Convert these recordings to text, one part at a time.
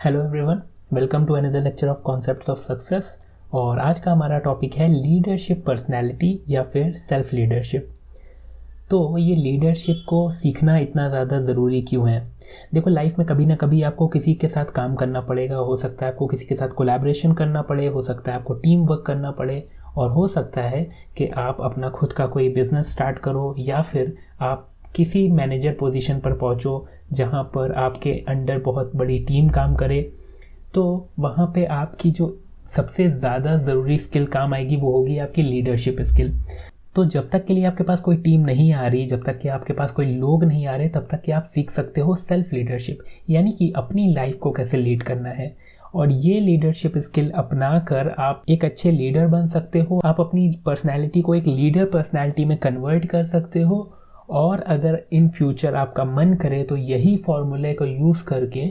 Hello everyone, welcome to another lecture of concepts of success. और आज का हमारा टॉपिक है लीडरशिप पर्सनैलिटी या फिर सेल्फ लीडरशिप। तो ये लीडरशिप को सीखना इतना ज़्यादा ज़रूरी क्यों है? देखो, लाइफ में कभी ना कभी आपको किसी के साथ काम करना पड़ेगा। हो सकता है आपको किसी के साथ कोलैबोरेशन करना पड़े, हो सकता है आपको टीम वर्क करना पड़े, और हो सकता है कि आप अपना खुद का कोई बिजनेस स्टार्ट करो या फिर आप किसी मैनेजर पोजीशन पर पहुंचो जहां पर आपके अंडर बहुत बड़ी टीम काम करे। तो वहाँ पे आपकी जो सबसे ज़्यादा ज़रूरी स्किल काम आएगी वो होगी आपकी लीडरशिप स्किल। तो जब तक के लिए आपके पास कोई टीम नहीं आ रही, जब तक कि आपके पास कोई लोग नहीं आ रहे, तब तक कि आप सीख सकते हो सेल्फ लीडरशिप, यानी कि अपनी लाइफ को कैसे लीड करना है। और ये लीडरशिप स्किल अपना कर आप एक अच्छे लीडर बन सकते हो। आप अपनी पर्सनैलिटी को एक लीडर पर्सनैलिटी में कन्वर्ट कर सकते हो। और अगर इन फ्यूचर आपका मन करे तो यही फॉर्मूले को यूज़ करके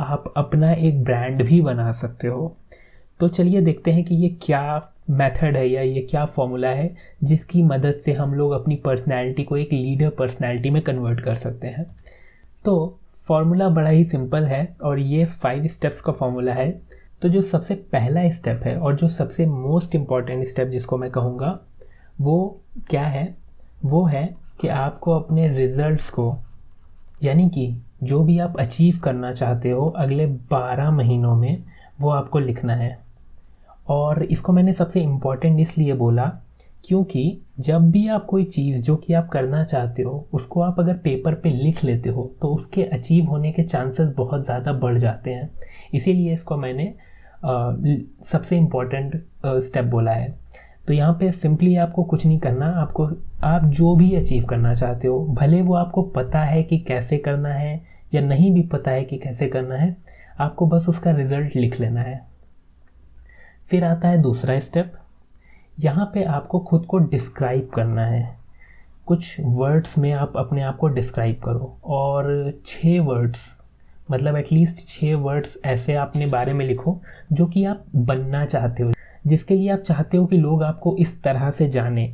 आप अपना एक ब्रांड भी बना सकते हो। तो चलिए देखते हैं कि ये क्या मेथड है या ये क्या फॉर्मूला है जिसकी मदद से हम लोग अपनी पर्सनैलिटी को एक लीडर पर्सनैलिटी में कन्वर्ट कर सकते हैं। तो फॉर्मूला बड़ा ही सिंपल है और ये 5 स्टेप्स का फॉर्मूला है। तो जो सबसे पहला स्टेप है और जो सबसे मोस्ट इम्पॉर्टेंट स्टेप जिसको मैं कहूँगा वो क्या है, वो है कि आपको अपने रिजल्ट्स को, यानी कि जो भी आप अचीव करना चाहते हो अगले 12 महीनों में, वो आपको लिखना है। और इसको मैंने सबसे इम्पॉर्टेंट इसलिए बोला क्योंकि जब भी आप कोई चीज़ जो कि आप करना चाहते हो उसको आप अगर पेपर पे लिख लेते हो तो उसके अचीव होने के चांसेस बहुत ज़्यादा बढ़ जाते हैं। इसीलिए इसको मैंने सबसे इम्पॉर्टेंट स्टेप बोला है। तो यहाँ पे सिंपली आपको कुछ नहीं करना, आपको आप जो भी अचीव करना चाहते हो, भले वो आपको पता है कि कैसे करना है या नहीं भी पता है कि कैसे करना है, आपको बस उसका रिजल्ट लिख लेना है। फिर आता है दूसरा स्टेप। यहाँ पे आपको खुद को डिस्क्राइब करना है। कुछ वर्ड्स में आप अपने आप को डिस्क्राइब करो और 6 वर्ड्स, मतलब एटलीस्ट 6 वर्ड्स ऐसे अपने बारे में लिखो जो कि आप बनना चाहते हो, जिसके लिए आप चाहते हो कि लोग आपको इस तरह से जाने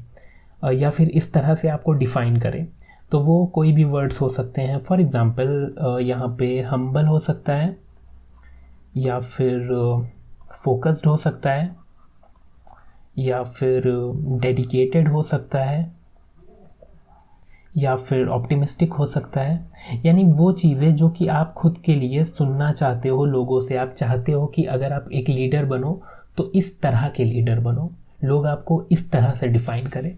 या फिर इस तरह से आपको डिफ़ाइन करें। तो वो कोई भी वर्ड्स हो सकते हैं। फॉर एग्ज़ाम्पल यहाँ पे हम्बल हो सकता है, या फिर फोकस्ड हो सकता है, या फिर डेडिकेटेड हो सकता है, या फिर ऑप्टिमिस्टिक हो सकता है। यानी वो चीज़ें जो कि आप खुद के लिए सुनना चाहते हो लोगों से। आप चाहते हो कि अगर आप एक लीडर बनो तो इस तरह के लीडर बनो, लोग आपको इस तरह से डिफ़ाइन करें।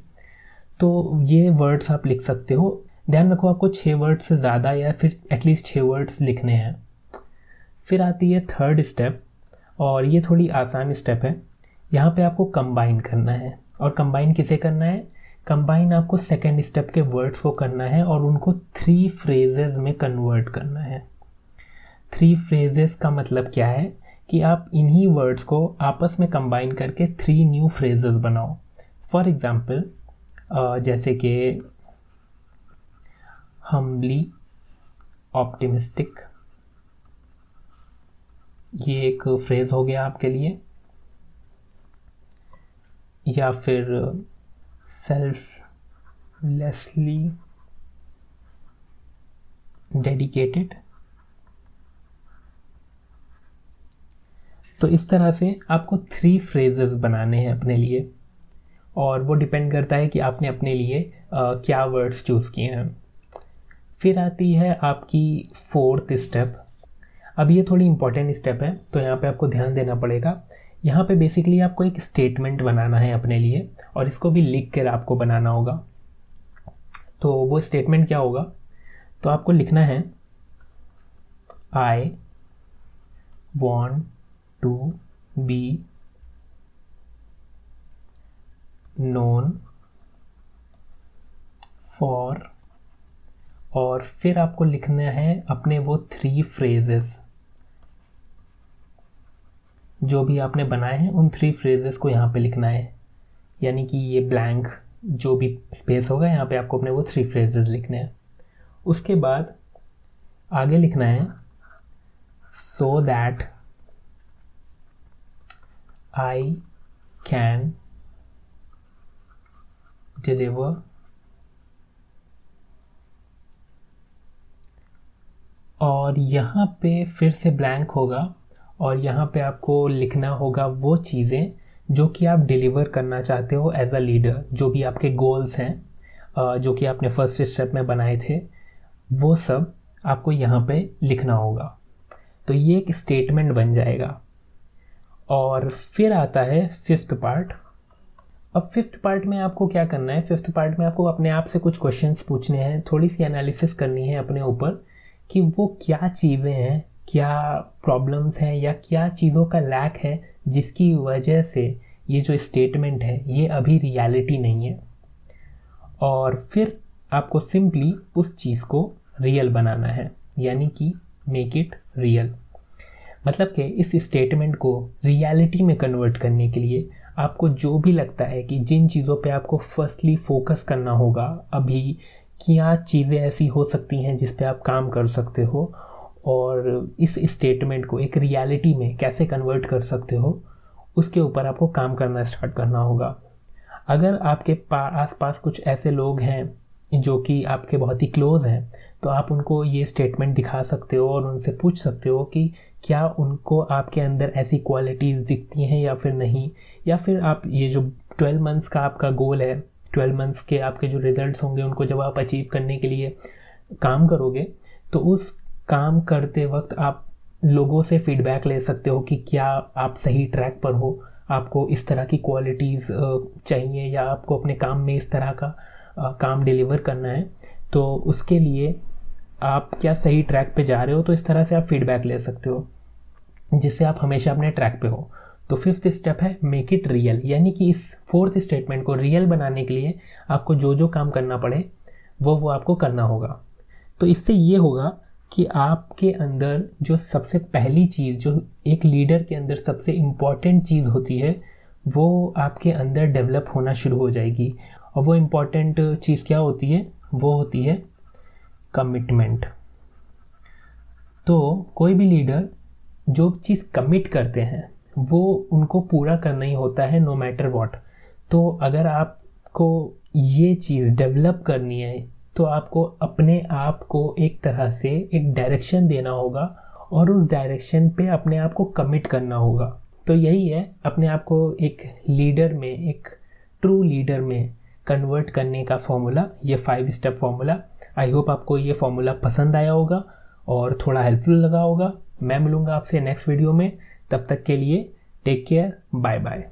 तो ये वर्ड्स आप लिख सकते हो। ध्यान रखो, आपको 6 वर्ड्स से ज़्यादा या फिर एटलीस्ट 6 वर्ड्स लिखने हैं। फिर आती है थर्ड स्टेप, और ये थोड़ी आसान स्टेप है। यहाँ पे आपको कंबाइन करना है। और कंबाइन किसे करना है? कंबाइन आपको सेकेंड स्टेप के वर्ड्स को करना है और उनको 3 फ्रेजेस में कन्वर्ट करना है। 3 फ्रेजेस का मतलब क्या है कि आप इन्हीं वर्ड्स को आपस में कंबाइन करके 3 न्यू फ्रेजेस बनाओ। फॉर एग्जाम्पल जैसे कि हम्बली ऑप्टिमिस्टिक, ये एक फ्रेज हो गया आपके लिए। या फिर सेल्फलेसली डेडिकेटेड। तो इस तरह से आपको 3 फ्रेजेस बनाने हैं अपने लिए, और वो डिपेंड करता है कि आपने अपने लिए क्या वर्ड्स चूज़ किए हैं। फिर आती है आपकी फोर्थ स्टेप। अब ये थोड़ी इंपॉर्टेंट स्टेप है, तो यहाँ पे आपको ध्यान देना पड़ेगा। यहाँ पे बेसिकली आपको एक स्टेटमेंट बनाना है अपने लिए, और इसको भी लिख कर आपको बनाना होगा। तो वो स्टेटमेंट क्या होगा? तो आपको लिखना है, I want to be known for, और फिर आपको लिखना है अपने वो 3 फ्रेजेस जो भी आपने बनाए हैं, उन 3 फ्रेजेस को यहाँ पे लिखना है। यानी कि ये ब्लैंक जो भी स्पेस होगा यहाँ पे आपको अपने वो 3 फ्रेजेस लिखने हैं। उसके बाद आगे लिखना है, so that I can deliver और यहाँ पे फिर से ब्लैंक होगा, और यहाँ पे आपको लिखना होगा वो चीज़ें जो कि आप डिलीवर करना चाहते हो एज अ लीडर, जो भी आपके गोल्स हैं, जो कि आपने फर्स्ट स्टेप में बनाए थे, वो सब आपको यहाँ पे लिखना होगा। तो ये एक स्टेटमेंट बन जाएगा। और फिर आता है फिफ्थ पार्ट। अब फिफ्थ पार्ट में आपको क्या करना है, फिफ्थ पार्ट में आपको अपने आप से कुछ क्वेश्चंस पूछने हैं, थोड़ी सी एनालिसिस करनी है अपने ऊपर कि वो क्या चीज़ें हैं, क्या प्रॉब्लम्स हैं या क्या चीज़ों का लैक है जिसकी वजह से ये जो स्टेटमेंट है ये अभी रियलिटी नहीं है। और फिर आपको सिंपली उस चीज़ को रियल बनाना है, यानी कि मेक इट रियल। मतलब कि इस स्टेटमेंट को रियलिटी में कन्वर्ट करने के लिए आपको जो भी लगता है कि जिन चीज़ों पे आपको फर्स्टली फोकस करना होगा अभी, क्या चीज़ें ऐसी हो सकती हैं जिस पे आप काम कर सकते हो और इस स्टेटमेंट को एक रियलिटी में कैसे कन्वर्ट कर सकते हो, उसके ऊपर आपको काम करना स्टार्ट करना होगा। अगर आपके आसपास कुछ ऐसे लोग हैं जो कि आपके बहुत ही क्लोज हैं, तो आप उनको ये स्टेटमेंट दिखा सकते हो और उनसे पूछ सकते हो कि क्या उनको आपके अंदर ऐसी क्वालिटीज़ दिखती हैं या फिर नहीं। या फिर आप ये जो 12 मंथ्स का आपका गोल है, 12 मंथ्स के आपके जो रिजल्ट्स होंगे उनको जब आप अचीव करने के लिए काम करोगे, तो उस काम करते वक्त आप लोगों से फीडबैक ले सकते हो कि क्या आप सही ट्रैक पर हो, आपको इस तरह की क्वालिटीज़ चाहिए या आपको अपने काम में इस तरह का काम डिलीवर करना है, तो उसके लिए आप क्या सही ट्रैक पे जा रहे हो। तो इस तरह से आप फीडबैक ले सकते हो जिससे आप हमेशा अपने ट्रैक पे हो। तो फिफ्थ स्टेप है मेक इट रियल, यानी कि इस फोर्थ स्टेटमेंट को रियल बनाने के लिए आपको जो जो काम करना पड़े वो आपको करना होगा। तो इससे ये होगा कि आपके अंदर जो सबसे पहली चीज़, जो एक लीडर के अंदर सबसे इम्पॉर्टेंट चीज़ होती है, वो आपके अंदर डेवलप होना शुरू हो जाएगी। और वो इम्पॉर्टेंट चीज़ क्या होती है, वो होती है कमिटमेंट। तो कोई भी लीडर जो चीज़ कमिट करते हैं वो उनको पूरा करना ही होता है, नो मैटर व्हाट। तो अगर आपको ये चीज़ डेवलप करनी है तो आपको अपने आप को एक तरह से एक डायरेक्शन देना होगा और उस डायरेक्शन पे अपने आप को कमिट करना होगा। तो यही है अपने आप को एक लीडर में, एक ट्रू लीडर में कन्वर्ट करने का फॉर्मूला, ये 5 स्टेप फॉर्मूला। आई होप आपको ये फॉर्मूला पसंद आया होगा और थोड़ा हेल्पफुल लगा होगा। मैं मिलूँगा आपसे नेक्स्ट वीडियो में, तब तक के लिए टेक केयर, बाय बाय।